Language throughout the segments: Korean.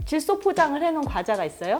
질소 포장을 해놓은 과자가 있어요.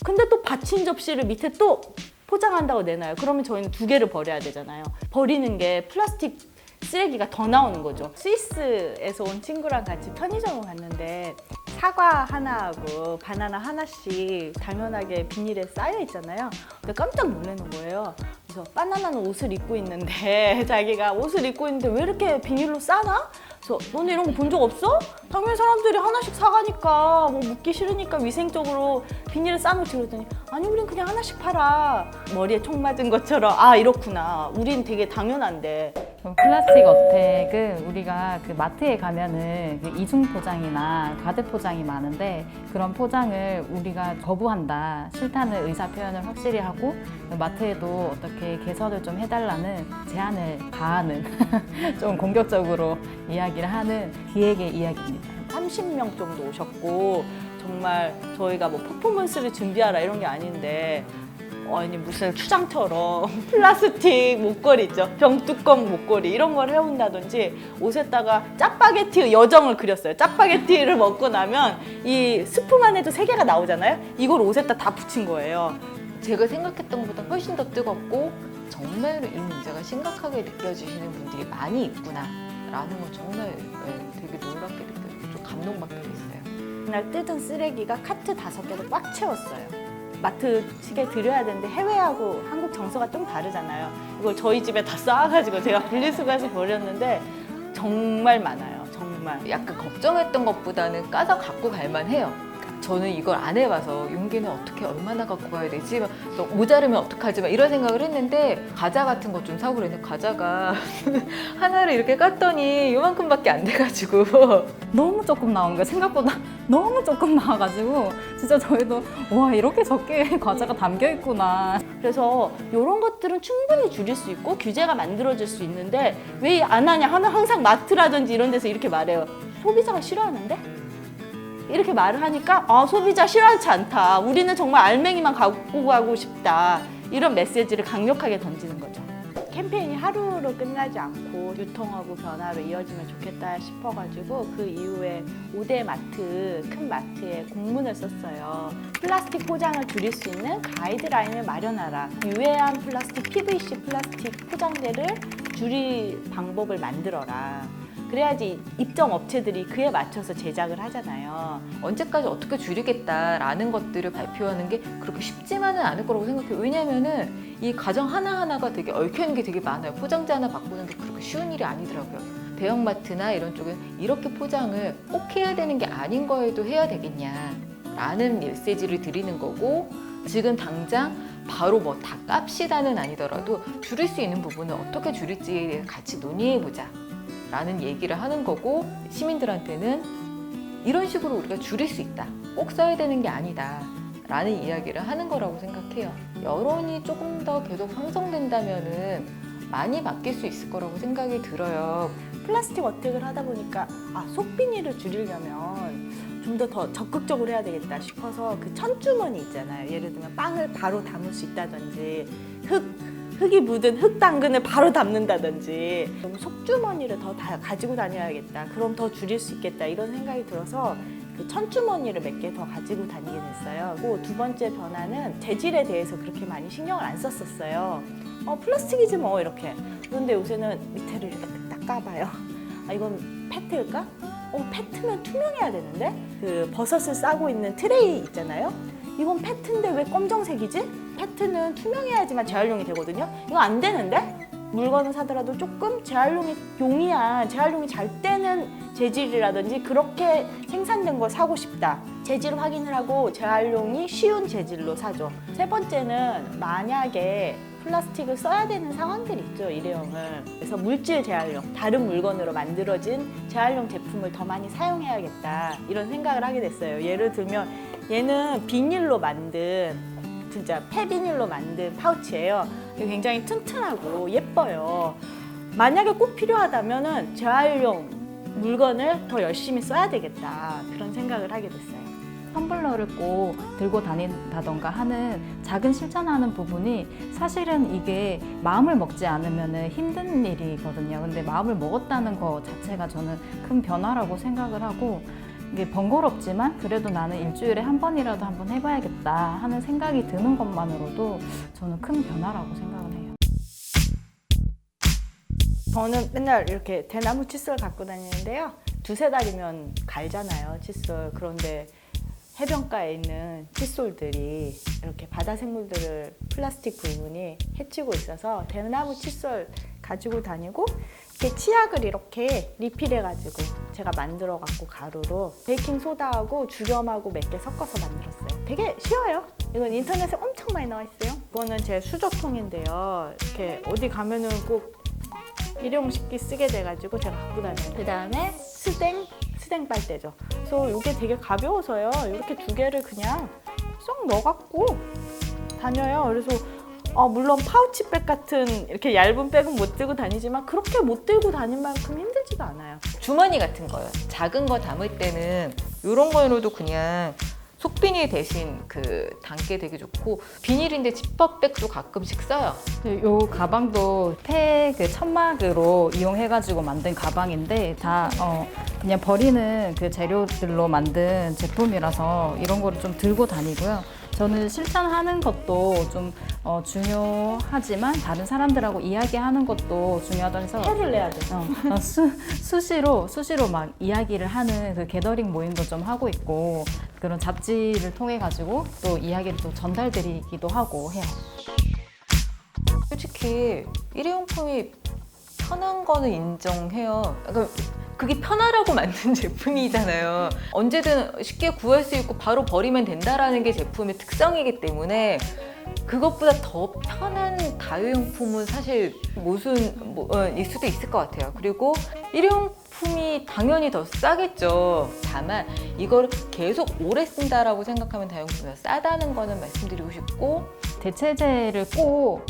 근데 또 받침 접시를 밑에 또 포장한다고 내놔요. 그러면 저희는 2개를 버려야 되잖아요. 버리는 게 플라스틱 쓰레기가 더 나오는 거죠. 스위스에서 온 친구랑 같이 편의점을 갔는데 사과 하나하고 바나나 하나씩 당연하게 비닐에 쌓여 있잖아요. 근데 깜짝 놀라는 거예요. 그래서 바나나는 옷을 입고 있는데 자기가 옷을 입고 있는데 왜 이렇게 비닐로 싸나? 그래서 너네 이런 거 본 적 없어? 당연히 사람들이 하나씩 사가니까 뭐 묻기 싫으니까 위생적으로 비닐에 싸놓지 그랬더니 아니 우린 그냥 하나씩 팔아. 머리에 총 맞은 것처럼 아 이렇구나. 우린 되게 당연한데. 플라스틱 어택은 우리가 그 마트에 가면은 그 이중 포장이나 과대 포장이 많은데 그런 포장을 우리가 거부한다, 싫다는 의사 표현을 확실히 하고 마트에도 어떻게 개선을 좀 해달라는 제안을 가하는 좀 공격적으로 이야기를 하는 기획의 이야기입니다. 30명 정도 오셨고 정말 저희가 뭐 퍼포먼스를 준비하라 이런 게 아닌데 아니 무슨 추장처럼 플라스틱 목걸이 있죠. 병뚜껑 목걸이 이런 걸 해온다든지 옷에다가 짜파게티 여정을 그렸어요. 짜파게티를 먹고 나면 이 스프만 해도 3개가 나오잖아요. 이걸 옷에다 다 붙인 거예요. 제가 생각했던 것보다 훨씬 더 뜨겁고 정말로 이 문제가 심각하게 느껴지시는 분들이 많이 있구나 라는 건 정말 되게 놀랍게 느껴지고 좀 감동받게 됐어요. 그날 뜯은 쓰레기가 카트 5개를 꽉 채웠어요. 마트 시계 드려야 되는데 해외하고 한국 정서가 좀 다르잖아요. 이걸 저희 집에 다 쌓아가지고 제가 분리수거해서 버렸는데 정말 많아요. 정말. 약간 걱정했던 것보다는 까서 갖고 갈만 해요. 저는 이걸 안 해봐서 용기는 어떻게 얼마나 갖고 가야 되지? 막 또 모자르면 어떡하지? 막 이런 생각을 했는데 과자 같은 것 좀 사고 그랬는데 과자가 하나를 이렇게 깠더니 요만큼밖에 안 돼가지고 너무 조금 나온 거예요. 생각보다 너무 조금 나와가지고 진짜 저희도 와 이렇게 적게 과자가 담겨 있구나. 그래서 이런 것들은 충분히 줄일 수 있고 규제가 만들어질 수 있는데 왜 안 하냐 하면 항상 마트라든지 이런 데서 이렇게 말해요. 소비자가 싫어하는데? 이렇게 말을 하니까 아 소비자 싫어하지 않다. 우리는 정말 알맹이만 갖고 가고 싶다. 이런 메시지를 강력하게 던지는 거죠. 캠페인이 하루로 끝나지 않고 유통하고 변화로 이어지면 좋겠다 싶어가지고 그 이후에 5대 마트, 큰 마트에 공문을 썼어요. 플라스틱 포장을 줄일 수 있는 가이드라인을 마련하라. 유해한 플라스틱, PVC 플라스틱 포장재를 줄일 방법을 만들어라. 그래야지 입점 업체들이 그에 맞춰서 제작을 하잖아요. 언제까지 어떻게 줄이겠다라는 것들을 발표하는 게 그렇게 쉽지만은 않을 거라고 생각해요. 왜냐면은 이 과정 하나하나가 되게 얽혀있는 게 되게 많아요. 포장재 하나 바꾸는 게 그렇게 쉬운 일이 아니더라고요. 대형마트나 이런 쪽은 이렇게 포장을 꼭 해야 되는 게 아닌 거에도 해야 되겠냐라는 메시지를 드리는 거고 지금 당장 바로 뭐 다 깝시다는 아니더라도 줄일 수 있는 부분을 어떻게 줄일지에 대해서 같이 논의해보자 라는 얘기를 하는 거고 시민들한테는 이런 식으로 우리가 줄일 수 있다. 꼭 써야 되는 게 아니다. 라는 이야기를 하는 거라고 생각해요. 여론이 조금 더 계속 형성된다면은 많이 바뀔 수 있을 거라고 생각이 들어요. 플라스틱 어택을 하다 보니까 아, 속비닐을 줄이려면 좀 더 적극적으로 해야 되겠다 싶어서 그 천주머니 있잖아요. 예를 들면 빵을 바로 담을 수 있다든지 흙이 묻은 흙 당근을 바로 담는다든지 좀 속주머니를 더 가지고 다녀야겠다. 그럼 더 줄일 수 있겠다. 이런 생각이 들어서 그 천주머니를 몇 개 더 가지고 다니게 됐어요. 그리고 2번째 변화는 재질에 대해서 그렇게 많이 신경을 안 썼었어요. 플라스틱이지 뭐 이렇게. 그런데 요새는 밑에를 이렇게 딱 까봐요. 아 이건 페트일까? 페트면 투명해야 되는데? 그 버섯을 싸고 있는 트레이 있잖아요. 이건 페트인데 왜 검정색이지? 페트는 투명해야지만 재활용이 되거든요. 이거 안 되는데? 물건을 사더라도 조금 재활용이 용이한, 재활용이 잘 되는 재질이라든지 그렇게 생산된 걸 사고 싶다. 재질 확인을 하고 재활용이 쉬운 재질로 사죠. 3번째는 만약에 플라스틱을 써야 되는 상황들이 있죠, 일회용을. 그래서 물질 재활용, 다른 물건으로 만들어진 재활용 제품을 더 많이 사용해야겠다 이런 생각을 하게 됐어요. 예를 들면 얘는 비닐로 만든 진짜 폐비닐로 만든 파우치예요. 굉장히 튼튼하고 예뻐요. 만약에 꼭 필요하다면 재활용 물건을 더 열심히 써야 되겠다 그런 생각을 하게 됐어요. 텀블러를 꼭 들고 다닌다던가 하는 작은 실천하는 부분이 사실은 이게 마음을 먹지 않으면 힘든 일이거든요. 근데 마음을 먹었다는 것 자체가 저는 큰 변화라고 생각을 하고 이게 번거롭지만 그래도 나는 일주일에 한 번이라도 한번 해봐야겠다 하는 생각이 드는 것만으로도 저는 큰 변화라고 생각을 해요. 저는 맨날 이렇게 대나무 칫솔 갖고 다니는데요. 두세 달이면 갈잖아요, 칫솔. 그런데 해변가에 있는 칫솔들이 이렇게 바다 생물들을 플라스틱 부분이 해치고 있어서 대나무 칫솔 가지고 다니고 이렇게 치약을 이렇게 리필해가지고 제가 만들어갖고 가루로 베이킹 소다하고 죽염하고 몇 개 섞어서 만들었어요. 되게 쉬워요. 이건 인터넷에 엄청 많이 나와 있어요. 이거는 제 수저통인데요. 이렇게 어디 가면은 꼭 일용식기 쓰게 돼가지고 제가 갖고 다녀요. 그 다음에 스댕 빨대죠. 그래서 이게 되게 가벼워서요. 이렇게 두 개를 그냥 쏙 넣어갖고 다녀요. 그래서 물론 파우치백 같은 이렇게 얇은 백은 못 들고 다니지만 그렇게 못 들고 다닐 만큼 힘들지도 않아요. 주머니 같은 거요. 작은 거 담을 때는 이런 거로도 그냥 속비닐 대신 담게 되게 좋고, 비닐인데 지퍼백도 가끔씩 써요. 요 가방도 천막으로 이용해가지고 만든 가방인데 다 그냥 버리는 그 재료들로 만든 제품이라서 이런 거를 좀 들고 다니고요. 저는 실천하는 것도 좀 중요하지만 다른 사람들하고 이야기하는 것도 중요하다고 해서 해를 내야 돼. 수시로 막 이야기를 하는 그 게더링 모임도 좀 하고 있고, 그런 잡지를 통해 가지고 또 이야기를 또 전달드리기도 하고 해요. 솔직히 일회용품이 편한 거는 인정해요. 그러니까 그게 편하라고 만든 제품이잖아요. 언제든 쉽게 구할 수 있고 바로 버리면 된다라는 게 제품의 특성이기 때문에 그것보다 더 편한 다회용품은 사실 일 수도 있을 것 같아요. 그리고 일회용품이 당연히 더 싸겠죠. 다만 이걸 계속 오래 쓴다라고 생각하면 다회용품이 싸다는 거는 말씀드리고 싶고, 대체제를 꼭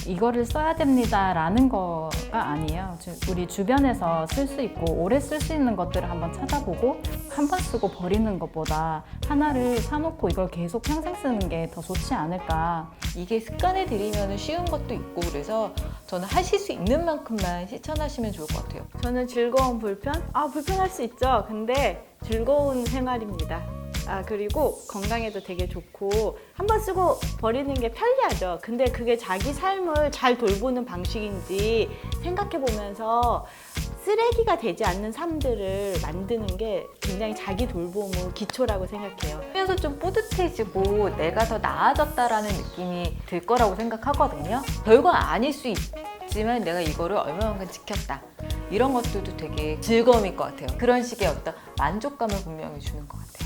이거를 써야 됩니다라는 거가 아니에요. 우리 주변에서 쓸 수 있고 오래 쓸 수 있는 것들을 한번 찾아보고 한 번 쓰고 버리는 것보다 하나를 사놓고 이걸 계속 평생 쓰는 게 더 좋지 않을까. 이게 습관에 들이면 쉬운 것도 있고, 그래서 저는 하실 수 있는 만큼만 실천하시면 좋을 것 같아요. 저는 즐거운 불편? 불편할 수 있죠. 근데 즐거운 생활입니다. 그리고 건강에도 되게 좋고 한 번 쓰고 버리는 게 편리하죠. 근데 그게 자기 삶을 잘 돌보는 방식인지 생각해 보면서 쓰레기가 되지 않는 삶들을 만드는 게 굉장히 자기 돌봄의 기초라고 생각해요. 하면서 좀 뿌듯해지고 내가 더 나아졌다라는 느낌이 들 거라고 생각하거든요. 별거 아닐 수 있지만 내가 이거를 얼마만큼 지켰다. 이런 것들도 되게 즐거움일 것 같아요. 그런 식의 어떤 만족감을 분명히 주는 것 같아요.